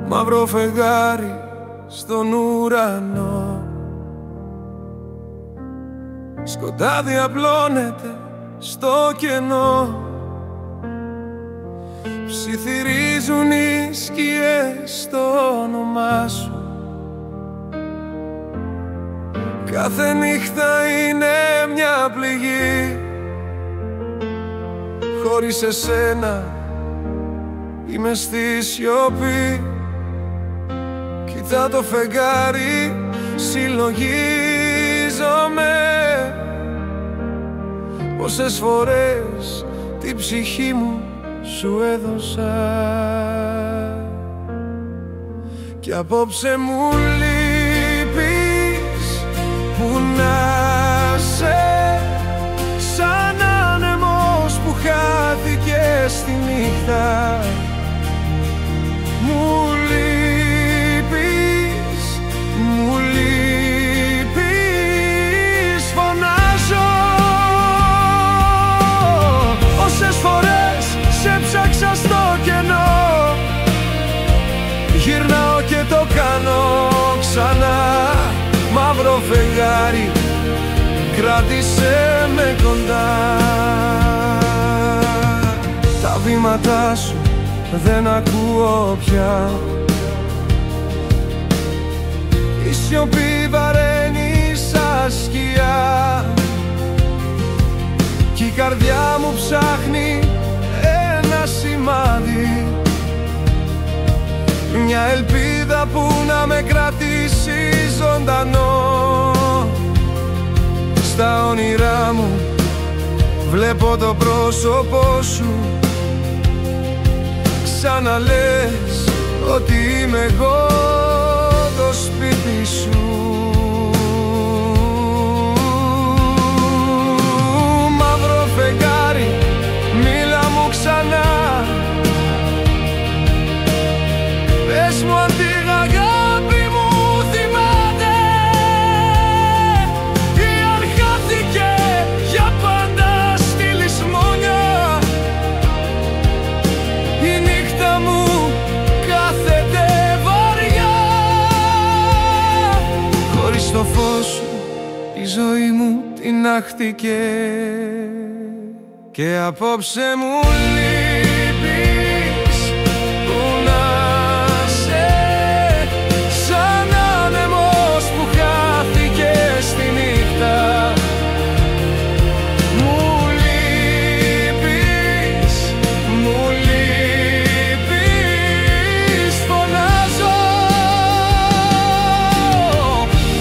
μαύρο φεγγάρι στον ουρανό. Σκοτάδι απλώνεται στο κενό, ψιθυρίζουν οι σκιές στο όνομά σου. Κάθε νύχτα είναι μια πληγή, χωρίς εσένα είμαι στη σιωπή. Κοίτα το φεγγάρι, συλλογίζομαι πόσες φορές την ψυχή μου σου έδωσα. Κι απόψε μου λείπεις, που να σε, σαν άνεμος που χάθηκε στη νύχτα. Μου λείπεις, μου λείπεις, φωνάζω. Όσες φορές σε ψάξα στο κενό, γυρνάω και το κάνω ξανά. Μαύρο φεγγάρι, κράτησε με κοντά. Τα βήματά σου δεν ακούω πια, η σιωπή βαραίνει σαν σκιά. Κι η καρδιά μου ψάχνει ένα σημάδι, μια ελπίδα που να με κρατήσει ζωντανό. Στα όνειρά μου βλέπω το πρόσωπό σου, ξαναλες ότι είμαι εγώ το σπίτι σου. Μαύρο φεγγάρι, μίλα μου ξανά, πες μου αν την αγάπη μου θυμάται ή αν χάθηκε για πάντα στη λησμόνια. Η νύχτα μου κάθεται βαριά, χωρίς το φως σου η ζωή μου τινάχτηκε. Και απόψε μου λείπεις, που να σε, σαν άνεμος που χάθηκε στη νύχτα. Μου λείπεις, μου λείπεις, φωνάζω.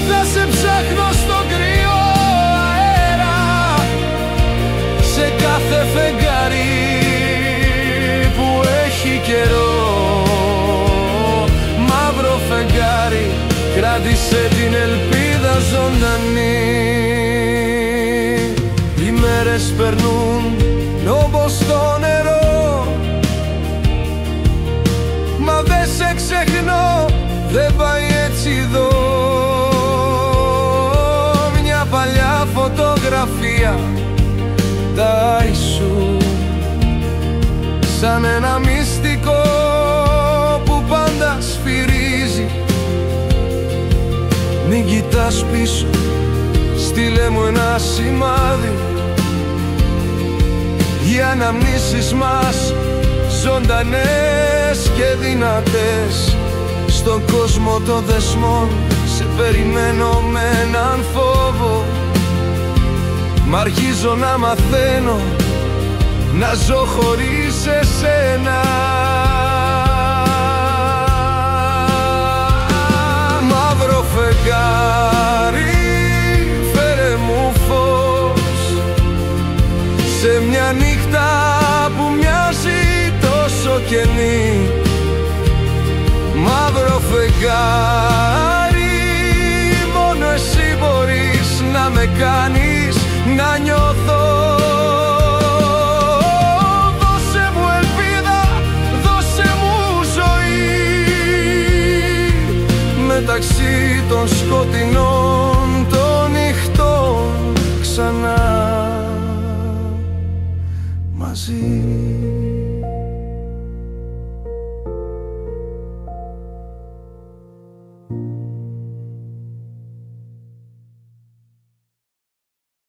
Θα σε ψάχνω στον κρύο αέρα, σε κάθε φεγγάρι που έχει καιρό. Μαύρο φεγγάρι, κράτησε την ελπίδα ζωντανή. Οι μέρες περνούν όπως το νερό, μα δεν σε ξεχνώ, δεν πάει έτσι εδώ. Μια παλιά φωτογραφία, τα σου, σαν ένα μυστικό που πάντα σφυρίζει. Μην κοιτάς πίσω, στείλε μου ένα σημάδι. Οι αναμνήσεις μας ζωντανές και δυνατές, στον κόσμο των δεσμών σε περιμένω με έναν φόβο. Μ' αρχίζω να μαθαίνω να ζω χωρίς εσένα. Μαύρο φεγγάρι, φέρε μου φως σε μια νύχτα που μοιάζει τόσο κενή. Μαύρο φεγγάρι, μόνο εσύ μπορείς να με κάνεις να νιώθω. Δώσε μου ελπίδα, δώσε μου ζωή μεταξύ των σκοτεινών.